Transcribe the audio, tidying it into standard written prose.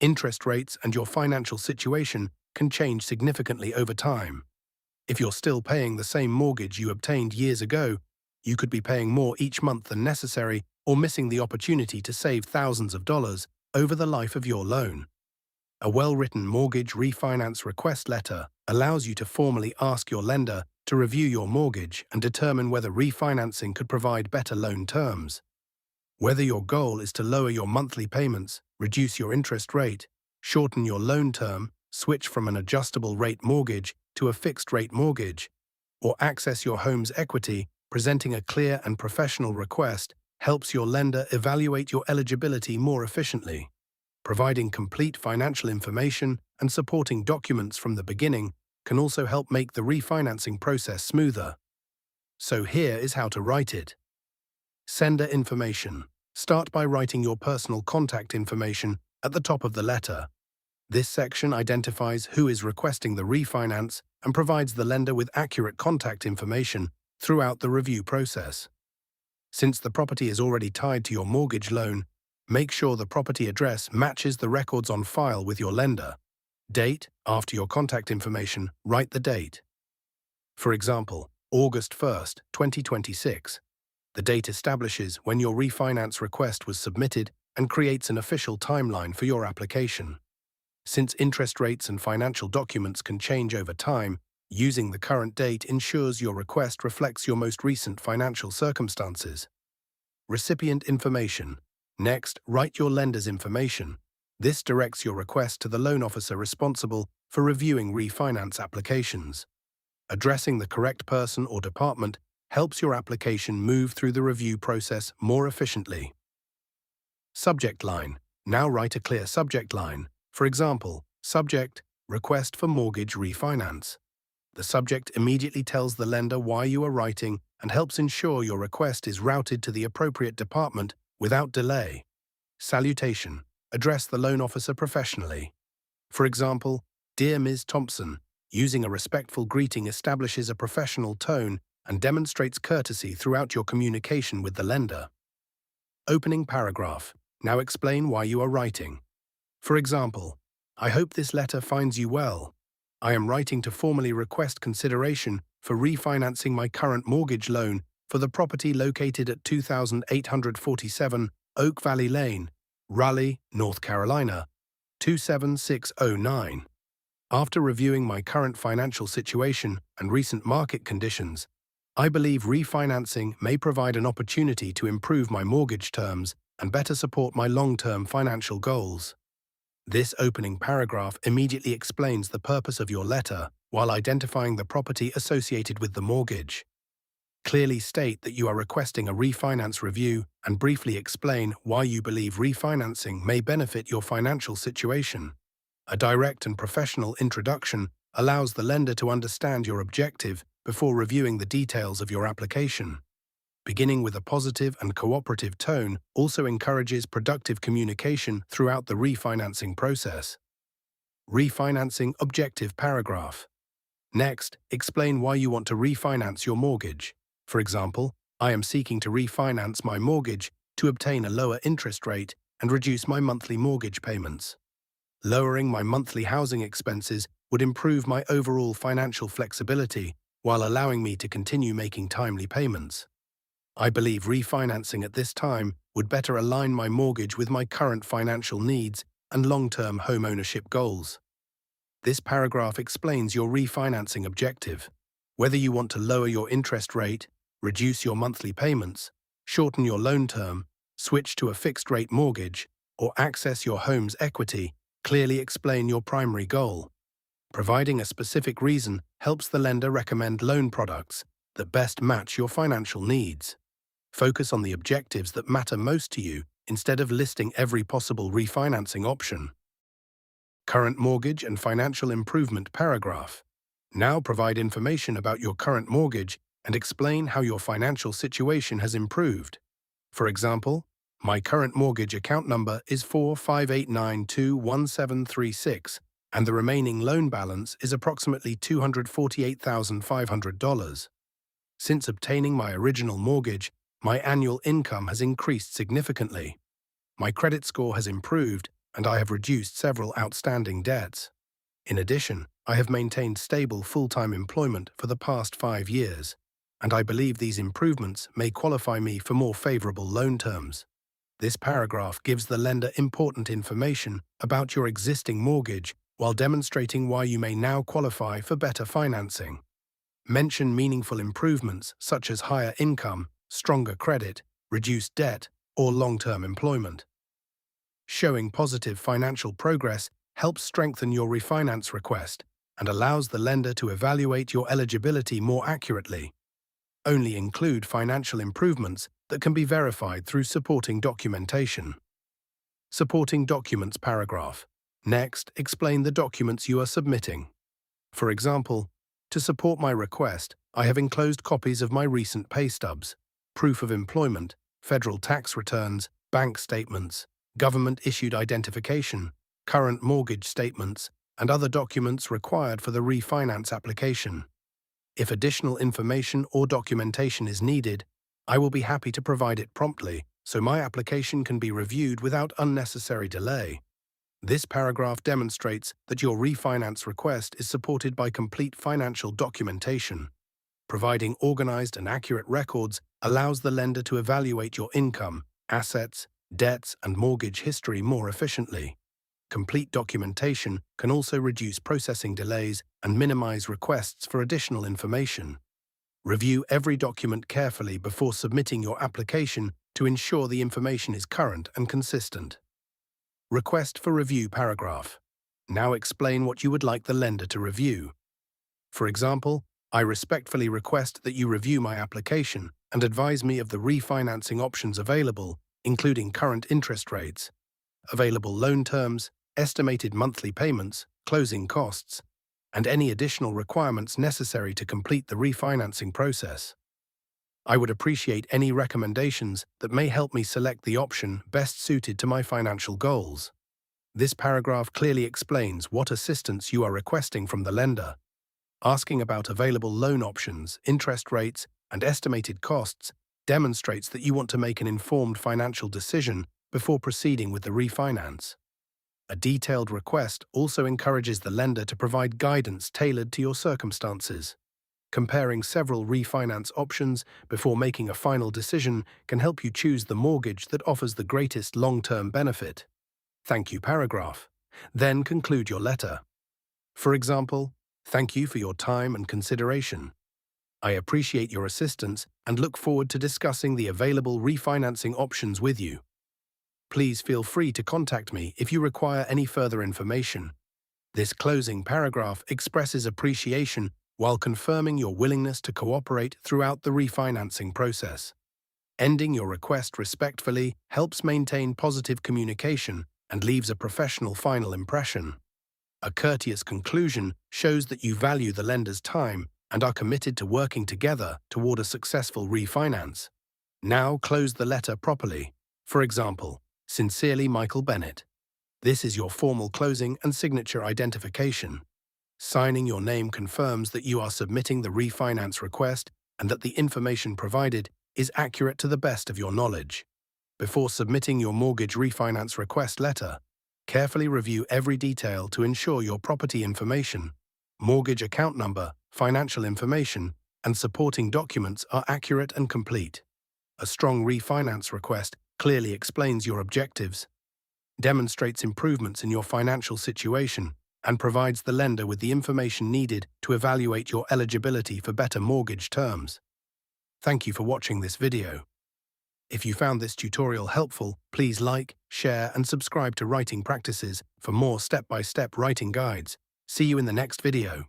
Interest rates and your financial situation can change significantly over time. If you're still paying the same mortgage you obtained years ago, you could be paying more each month than necessary or missing the opportunity to save thousands of dollars over the life of your loan. A well-written mortgage refinance request letter allows you to formally ask your lender to review your mortgage and determine whether refinancing could provide better loan terms. Whether your goal is to lower your monthly payments, reduce your interest rate, shorten your loan term, switch from an adjustable rate mortgage to a fixed rate mortgage, or access your home's equity, presenting a clear and professional request helps your lender evaluate your eligibility more efficiently. Providing complete financial information and supporting documents from the beginning can also help make the refinancing process smoother. So here is how to write it. Sender information. Start by writing your personal contact information at the top of the letter. This section identifies who is requesting the refinance and provides the lender with accurate contact information throughout the review process. Since the property is already tied to your mortgage loan, make sure the property address matches the records on file with your lender. Date. After your contact information, write the date. For example, August 1st, 2026. The date establishes when your refinance request was submitted and creates an official timeline for your application. Since interest rates and financial documents can change over time, using the current date ensures your request reflects your most recent financial circumstances. Recipient information. Next, write your lender's information. This directs your request to the loan officer responsible for reviewing refinance applications. Addressing the correct person or department helps your application move through the review process more efficiently. Subject line. Now write a clear subject line. For example, subject, request for mortgage refinance. The subject immediately tells the lender why you are writing and helps ensure your request is routed to the appropriate department without delay. Salutation. Address the loan officer professionally. For example, Dear Ms. Thompson, using a respectful greeting establishes a professional tone and demonstrates courtesy throughout your communication with the lender. Opening paragraph. Now explain why you are writing. For example, I hope this letter finds you well. I am writing to formally request consideration for refinancing my current mortgage loan for the property located at 2847 Oak Valley Lane, Raleigh, North Carolina, 27609. After reviewing my current financial situation and recent market conditions, I believe refinancing may provide an opportunity to improve my mortgage terms and better support my long-term financial goals. This opening paragraph immediately explains the purpose of your letter while identifying the property associated with the mortgage. Clearly state that you are requesting a refinance review and briefly explain why you believe refinancing may benefit your financial situation. A direct and professional introduction allows the lender to understand your objective before reviewing the details of your application. Beginning with a positive and cooperative tone also encourages productive communication throughout the refinancing process. Refinancing objective paragraph. Next, explain why you want to refinance your mortgage. For example, I am seeking to refinance my mortgage to obtain a lower interest rate and reduce my monthly mortgage payments. Lowering my monthly housing expenses would improve my overall financial flexibility while allowing me to continue making timely payments. I believe refinancing at this time would better align my mortgage with my current financial needs and long-term home ownership goals. This paragraph explains your refinancing objective. Whether you want to lower your interest rate, reduce your monthly payments, shorten your loan term, switch to a fixed-rate mortgage, or access your home's equity, clearly explain your primary goal. Providing a specific reason helps the lender recommend loan products that best match your financial needs. Focus on the objectives that matter most to you instead of listing every possible refinancing option. Current mortgage and financial improvement paragraph. Now provide information about your current mortgage and explain how your financial situation has improved. For example, my current mortgage account number is 4589221736, and the remaining loan balance is approximately $248,500. Since obtaining my original mortgage, my annual income has increased significantly. My credit score has improved, and I have reduced several outstanding debts. In addition, I have maintained stable full-time employment for the past 5 years, and I believe these improvements may qualify me for more favorable loan terms. This paragraph gives the lender important information about your existing mortgage while demonstrating why you may now qualify for better financing. Mention meaningful improvements such as higher income, stronger credit, reduced debt, or long-term employment. Showing positive financial progress helps strengthen your refinance request and allows the lender to evaluate your eligibility more accurately. Only include financial improvements that can be verified through supporting documentation. Supporting documents paragraph. Next, explain the documents you are submitting. For example, to support my request, I have enclosed copies of my recent pay stubs, proof of employment, federal tax returns, bank statements, government-issued identification, current mortgage statements, and other documents required for the refinance application. If additional information or documentation is needed, I will be happy to provide it promptly so my application can be reviewed without unnecessary delay. This paragraph demonstrates that your refinance request is supported by complete financial documentation. Providing organized and accurate records allows the lender to evaluate your income, assets, debts, and mortgage history more efficiently. Complete documentation can also reduce processing delays and minimize requests for additional information. Review every document carefully before submitting your application to ensure the information is current and consistent. Request for review paragraph. Now explain what you would like the lender to review. For example, I respectfully request that you review my application and advise me of the refinancing options available, including current interest rates, available loan terms, estimated monthly payments, closing costs, and any additional requirements necessary to complete the refinancing process. I would appreciate any recommendations that may help me select the option best suited to my financial goals. This paragraph clearly explains what assistance you are requesting from the lender. Asking about available loan options, interest rates, and estimated costs demonstrates that you want to make an informed financial decision before proceeding with the refinance. A detailed request also encourages the lender to provide guidance tailored to your circumstances. Comparing several refinance options before making a final decision can help you choose the mortgage that offers the greatest long-term benefit. Thank you paragraph. Then conclude your letter. For example, thank you for your time and consideration. I appreciate your assistance and look forward to discussing the available refinancing options with you. Please feel free to contact me if you require any further information. This closing paragraph expresses appreciation while confirming your willingness to cooperate throughout the refinancing process. Ending your request respectfully helps maintain positive communication and leaves a professional final impression. A courteous conclusion shows that you value the lender's time and are committed to working together toward a successful refinance. Now close the letter properly. For example, Sincerely Michael Bennett. This is your formal closing and signature identification. Signing your name confirms that you are submitting the refinance request and that the information provided is accurate to the best of your knowledge. Before submitting your mortgage refinance request letter, carefully review every detail to ensure your property information, mortgage account number, financial information, and supporting documents are accurate and complete. A strong refinance request clearly explains your objectives, demonstrates improvements in your financial situation, and provides the lender with the information needed to evaluate your eligibility for better mortgage terms. Thank you for watching this video. If you found this tutorial helpful, please like, share, and subscribe to Writing Practices for more step-by-step writing guides. See you in the next video.